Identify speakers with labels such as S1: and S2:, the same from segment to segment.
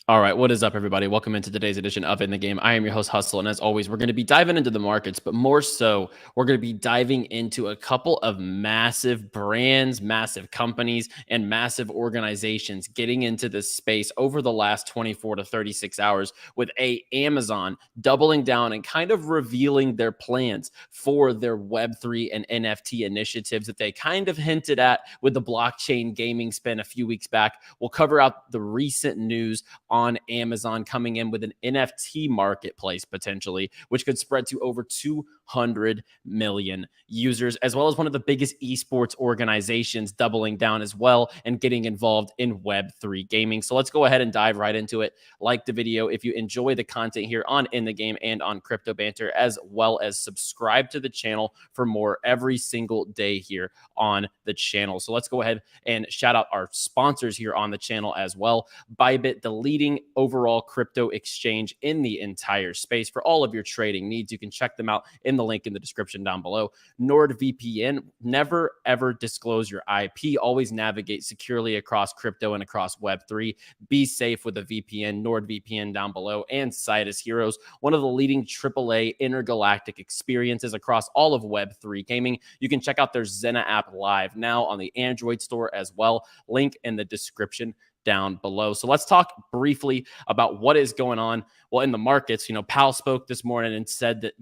S1: All right, what is up, everybody? Welcome into today's edition of In the Game. I am your host, Hustle, and as always, we're going to be diving into the markets, but more so, we're going to be diving into a couple of massive brands, massive companies, and massive organizations getting into this space over the last 24 to 36 hours with Amazon doubling down and kind of revealing their plans for their Web3 and NFT initiatives that they kind of hinted at with the blockchain gaming spin a few weeks back. We'll cover out the recent news on Amazon coming in with an NFT marketplace potentially, which could spread to over 200 million users, as well as one of the biggest esports organizations doubling down as well and getting involved in Web3 gaming. So let's go ahead and dive right into it. Like the video if you enjoy the content here on In the Game and on Crypto Banter, as well as subscribe to the channel for more every single day here on the channel. So let's go ahead and shout out our sponsors here on the channel as well. Bybit, the leading overall crypto exchange in the entire space. For all of your trading needs, you can check them out in the link in the description down below. NordVPN, never ever disclose your IP. Always navigate securely across crypto and across Web3. Be safe with a VPN. NordVPN down below. And SIDUS HEROES, one of the leading AAA intergalactic experiences across all of Web3 gaming. You can check out their Zena app live now on the Android store as well. Link in the description down below. So let's talk briefly about what is going on. Well, in the markets, Powell spoke this morning and said that,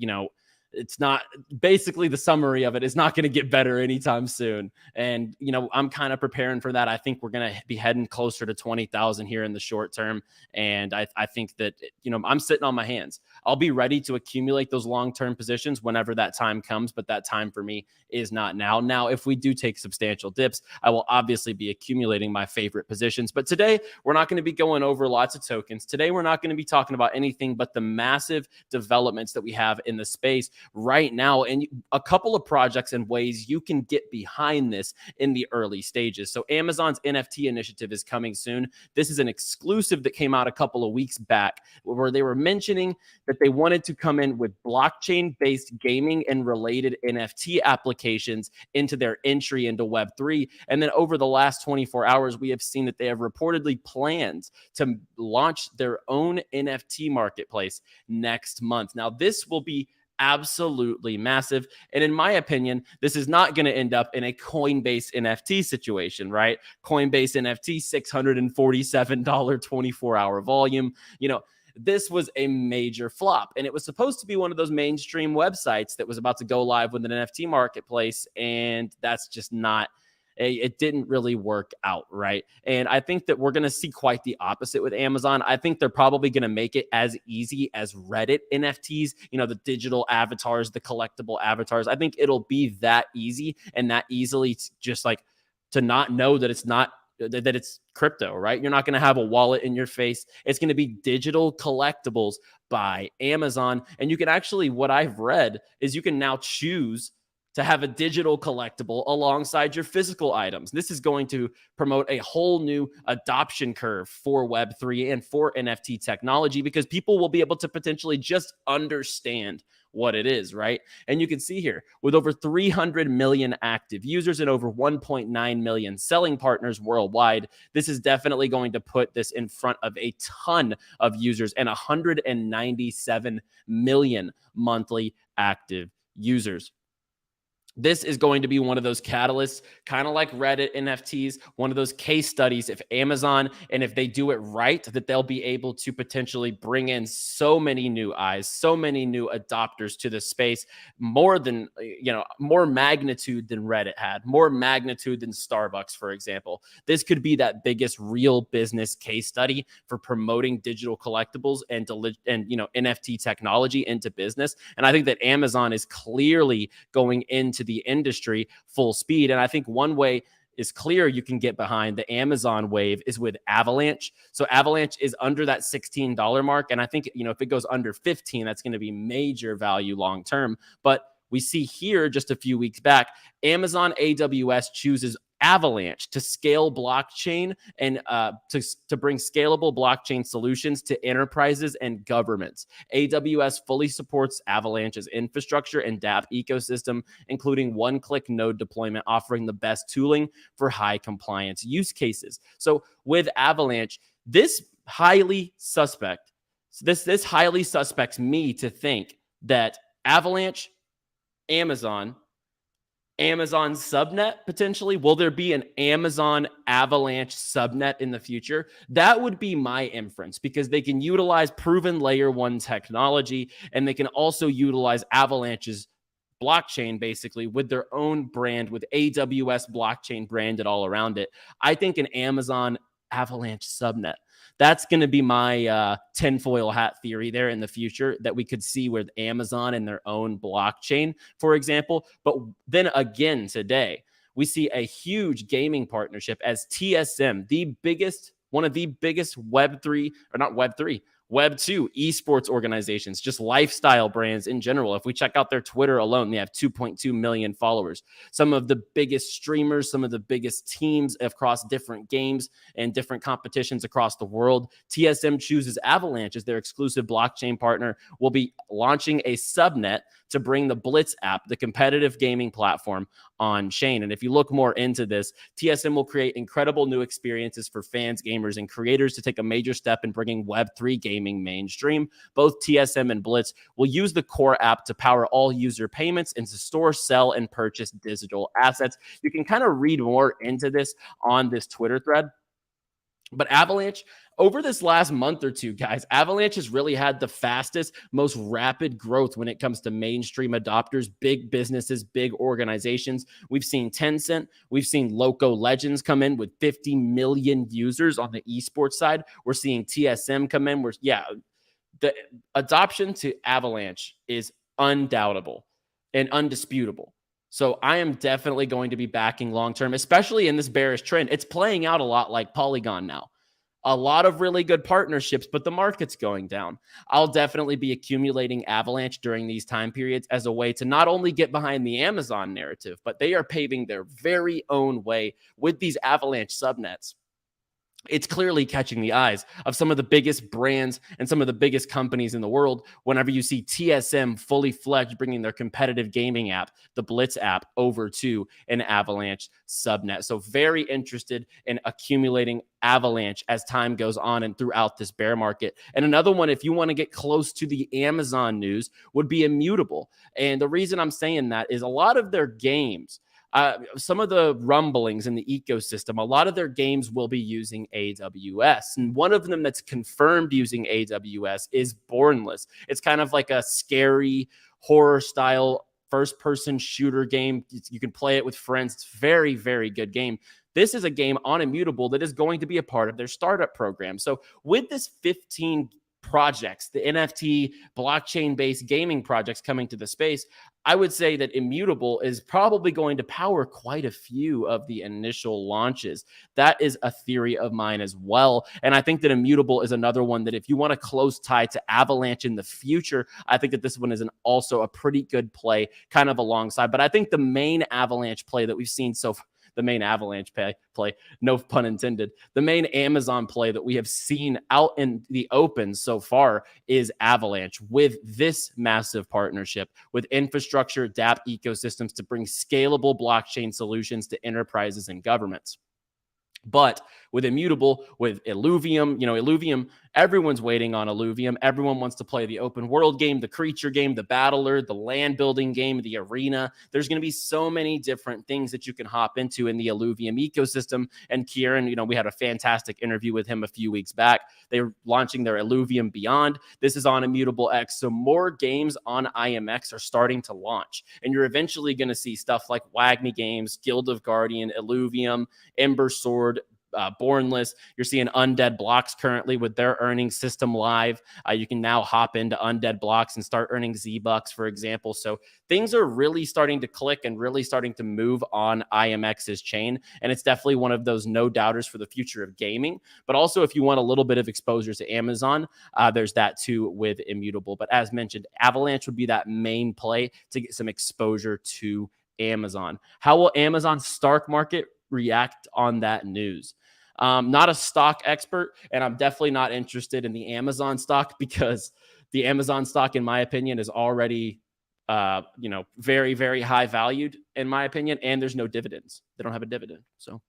S1: it's not, basically the summary of it is not going to get better anytime soon. And, I'm kind of preparing for that. I think we're going to be heading closer to 20,000 here in the short term. And I think that, I'm sitting on my hands. I'll be ready to accumulate those long-term positions whenever that time comes. But that time for me is not now. Now, if we do take substantial dips, I will obviously be accumulating my favorite positions. But today, we're not going to be going over lots of tokens. Today, we're not going to be talking about anything but the massive developments that we have in the space right now, and a couple of projects and ways you can get behind this in the early stages. So Amazon's NFT initiative is coming soon. This is an exclusive that came out a couple of weeks back where they were mentioning that they wanted to come in with blockchain-based gaming and related NFT applications into their entry into Web3. And then over the last 24 hours, we have seen that they have reportedly plans to launch their own NFT marketplace next month. Now, this will be absolutely massive. And in my opinion, this is not going to end up in a Coinbase NFT situation, right? Coinbase NFT, $647 24-hour volume. This was a major flop, and it was supposed to be one of those mainstream websites that was about to go live with an NFT marketplace, and that's just not, it didn't really work out, right? And I think that we're going to see quite the opposite with Amazon. I think they're probably going to make it as easy as Reddit NFTs, the digital avatars, the collectible avatars. I think it'll be that easy and that easily just like to not know that it's not, that it's crypto, right? You're not going to have a wallet in your face. It's going to be digital collectibles by Amazon. And you can actually, what I've read is you can now choose to have a digital collectible alongside your physical items. This is going to promote a whole new adoption curve for Web3 and for NFT technology, because people will be able to potentially just understand what it is, right? And you can see here with over 300 million active users and over 1.9 million selling partners worldwide, this is definitely going to put this in front of a ton of users and 197 million monthly active users. This is going to be one of those catalysts, kind of like Reddit NFTs, one of those case studies. If Amazon, and if they do it right, that they'll be able to potentially bring in so many new eyes, so many new adopters to the space, more than, more magnitude than Reddit had, more magnitude than Starbucks, for example. This could be that biggest real business case study for promoting digital collectibles and NFT technology into business. And I think that Amazon is clearly going into the industry full speed. And I think one way is clear you can get behind the Amazon wave is with Avalanche. So Avalanche is under that $16 mark. And I think, if it goes under 15, that's going to be major value long term. But we see here just a few weeks back, Amazon AWS chooses Avalanche to scale blockchain and to bring scalable blockchain solutions to enterprises and governments. AWS fully supports Avalanche's infrastructure and dApp ecosystem, including one-click node deployment, offering the best tooling for high compliance use cases. So with Avalanche, this highly suspect. This highly suspects me to think that Avalanche, Amazon subnet potentially. Will there be an Amazon Avalanche subnet in the future? That would be my inference, because they can utilize proven layer 1 technology, and they can also utilize Avalanche's blockchain basically with their own brand, with AWS blockchain branded all around it. I think an Amazon Avalanche subnet. That's going to be my tinfoil hat theory there in the future, that we could see with Amazon and their own blockchain, for example. But then again, today, we see a huge gaming partnership as TSM, one of the biggest Web2 esports organizations, just lifestyle brands in general. If we check out their Twitter alone, they have 2.2 million followers. Some of the biggest streamers, some of the biggest teams across different games and different competitions across the world. TSM chooses Avalanche as their exclusive blockchain partner. Will be launching a subnet to bring the Blitz app, the competitive gaming platform, on chain. And if you look more into this, TSM will create incredible new experiences for fans, gamers, and creators to take a major step in bringing Web3 gaming mainstream. Both TSM and Blitz will use the core app to power all user payments and to store, sell, and purchase digital assets. You can kind of read more into this on this Twitter thread. But Avalanche, over this last month or two, guys, Avalanche has really had the fastest, most rapid growth when it comes to mainstream adopters, big businesses, big organizations. We've seen Tencent, we've seen Loco Legends come in with 50 million users on the esports side. We're seeing TSM come in. The adoption to Avalanche is undoubtable and undisputable. So I am definitely going to be backing long-term, especially in this bearish trend. It's playing out a lot like Polygon now. A lot of really good partnerships, but the market's going down. I'll definitely be accumulating Avalanche during these time periods as a way to not only get behind the Amazon narrative, but they are paving their very own way with these Avalanche subnets. It's clearly catching the eyes of some of the biggest brands and some of the biggest companies in the world whenever you see TSM fully fledged bringing their competitive gaming app, the Blitz app, over to an Avalanche subnet. So very interested in accumulating Avalanche as time goes on and throughout this bear market. And another one, if you want to get close to the Amazon news, would be Immutable. And the reason I'm saying that is a lot of their games, some of the rumblings in the ecosystem, a lot of their games will be using AWS. And one of them that's confirmed using AWS is Bornless. It's kind of like a scary horror style first-person shooter game. You can play it with friends. It's very, very good game. This is a game on Immutable that is going to be a part of their startup program. So with this 15 projects, the NFT blockchain-based gaming projects coming to the space, I would say that Immutable is probably going to power quite a few of the initial launches. That is a theory of mine as well. And I think that Immutable is another one that if you want a close tie to Avalanche in the future, I think that this one is also a pretty good play kind of alongside. But I think the main Avalanche play that we've seen so far, the main Avalanche play, no pun intended, the main Amazon play that we have seen out in the open so far is Avalanche, with this massive partnership with infrastructure dApp ecosystems to bring scalable blockchain solutions to enterprises and governments. But with Immutable, with Illuvium, Illuvium, everyone's waiting on Illuvium. Everyone wants to play the open world game, the creature game, the battler, the land building game, the arena. There's going to be so many different things that you can hop into in the Illuvium ecosystem. And Kieran, we had a fantastic interview with him a few weeks back. They're launching their Illuvium Beyond. This is on Immutable X. So more games on IMX are starting to launch. And you're eventually going to see stuff like WAGMI Games, Guild of Guardian, Illuvium, Ember Sword, Bornless. You're seeing Undead Blocks currently with their earning system live. You can now hop into Undead Blocks and start earning Z-Bucks, for example. So things are really starting to click and really starting to move on IMX's chain. And it's definitely one of those no doubters for the future of gaming. But also, if you want a little bit of exposure to Amazon, there's that too with Immutable. But as mentioned, Avalanche would be that main play to get some exposure to Amazon. How will Amazon's stock market react on that news? Not a stock expert, and I'm definitely not interested in the Amazon stock, because the Amazon stock, in my opinion, is already, very, very high valued, in my opinion, and there's no dividends. They don't have a dividend, so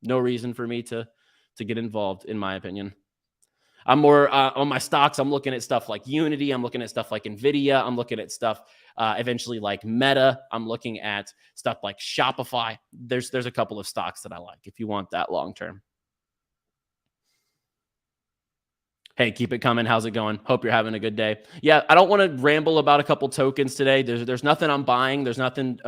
S1: no reason for me to get involved, in my opinion. I'm more on my stocks. I'm looking at stuff like Unity. I'm looking at stuff like NVIDIA. I'm looking at stuff eventually like Meta. I'm looking at stuff like Shopify. There's a couple of stocks that I like if you want that long term. Hey, keep it coming. How's it going? Hope you're having a good day. Yeah, I don't want to ramble about a couple tokens today. There's nothing I'm buying. There's nothing,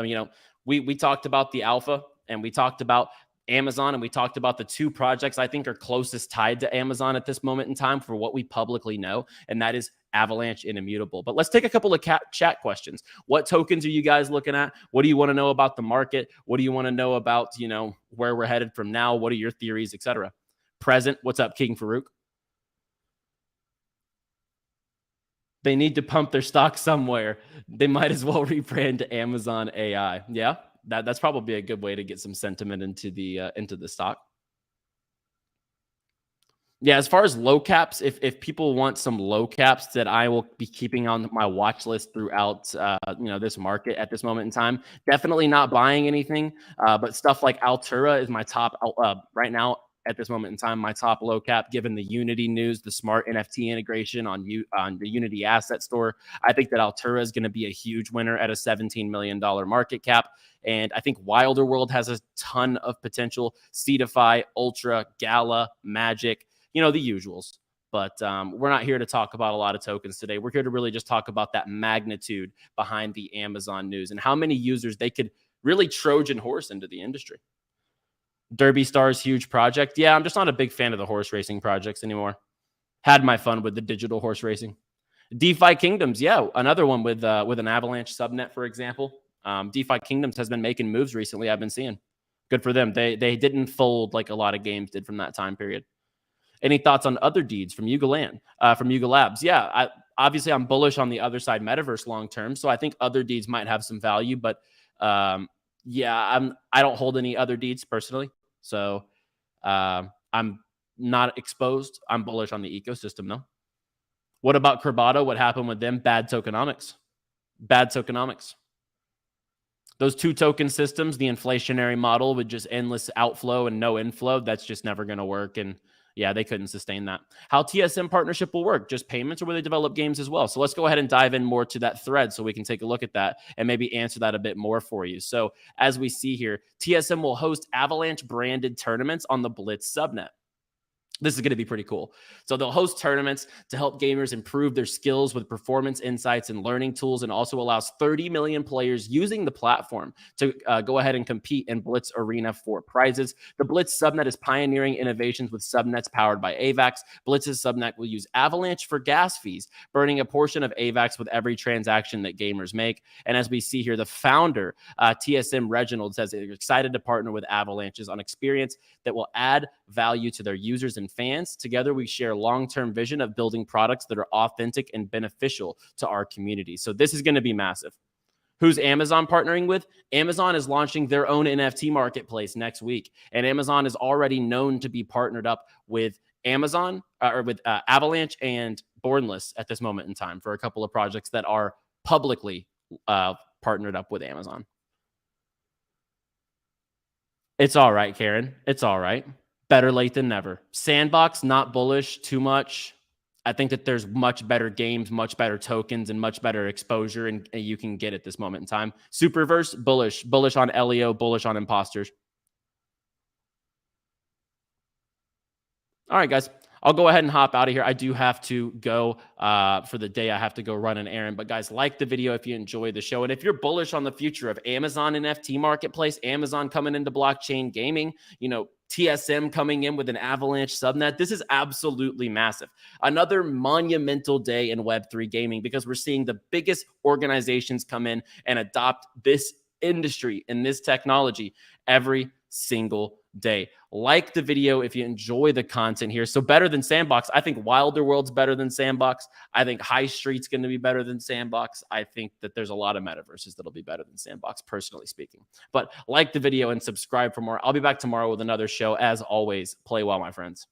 S1: we talked about the alpha and we talked about Amazon and we talked about the two projects I think are closest tied to Amazon at this moment in time for what we publicly know, and that is Avalanche and Immutable. But let's take a couple of chat questions. What tokens are you guys looking at? What do you want to know about the market? What do you want to know about, where we're headed from now? What are your theories, etc.? Present, what's up, 𝗵𝗆𝗃? They need to pump their stock somewhere. They might as well rebrand to Amazon AI. Yeah, that's probably a good way to get some sentiment into the stock. Yeah, as far as low caps, if people want some low caps that I will be keeping on my watch list throughout this market at this moment in time, definitely not buying anything. But stuff like Altura is my top right now. At this moment in time, my top low cap, given the Unity news, the smart NFT integration on the Unity asset store, I think that Altura is going to be a huge winner at a $17 million market cap. And I think WildrWorld has a ton of potential. SIDUS HEROES, Gala, Magic, the usuals. But we're not here to talk about a lot of tokens today. We're here to really just talk about that magnitude behind the Amazon news and how many users they could really Trojan horse into the industry. Derby Star's huge project. Yeah, I'm just not a big fan of the horse racing projects anymore. Had my fun with the digital horse racing. DeFi Kingdoms, yeah, another one with an Avalanche subnet, for example. DeFi Kingdoms has been making moves recently. I've been seeing. Good for them. They didn't fold like a lot of games did from that time period. Any thoughts on other deeds from Yuga Labs? Yeah, obviously I'm bullish on the other side metaverse long term, so I think other deeds might have some value, but yeah, I don't hold any other deeds personally. So I'm not exposed. I'm bullish on the ecosystem, though. What about 𝗪𝗏𝗏? What happened with them? Bad tokenomics. Bad tokenomics. Those two token systems, the inflationary model with just endless outflow and no inflow, that's just never going to work. And yeah, they couldn't sustain that. How TSM partnership will work, just payments, or will they develop games as well? So let's go ahead and dive in more to that thread so we can take a look at that and maybe answer that a bit more for you. So as we see here, TSM will host Avalanche branded tournaments on the Blitz subnet. This is going to be pretty cool. So they'll host tournaments to help gamers improve their skills with performance insights and learning tools, and also allows 30 million players using the platform to go ahead and compete in Blitz Arena for prizes. The Blitz subnet is pioneering innovations with subnets powered by AVAX. Blitz's subnet will use Avalanche for gas fees, burning a portion of AVAX with every transaction that gamers make. And as we see here, the founder, TSM Reginald, says they're excited to partner with Avalanches on experience that will add value to their users and fans. Together, we share long-term vision of building products that are authentic and beneficial to our community. So this is going to be massive. Who's Amazon partnering with? Amazon is launching their own NFT marketplace next week, and Amazon is already known to be partnered up with Avalanche and Bornless at this moment in time for a couple of projects that are publicly partnered up with Amazon. It's all right, Karen. It's all right. Better late than never. Sandbox, not bullish too much. I think that there's much better games, much better tokens, and much better exposure and you can get at this moment in time. Superverse, bullish. Bullish on 𝗲𝗄𝗃, bullish on imposters. All right, guys. I'll go ahead and hop out of here. I do have to go for the day. I have to go run an errand. But guys, like the video if you enjoy the show. And if you're bullish on the future of Amazon NFT marketplace, Amazon coming into blockchain gaming, TSM coming in with an Avalanche subnet, this is absolutely massive. Another monumental day in Web3 gaming because we're seeing the biggest organizations come in and adopt this industry and this technology every single day. Like the video if you enjoy the content here. So better than Sandbox. I think WildrWorld's better than Sandbox. I think High Street's going to be better than Sandbox. I think that there's a lot of metaverses that'll be better than Sandbox, personally speaking. But like the video and subscribe for more. I'll be back tomorrow with another show. As always, play well, my friends.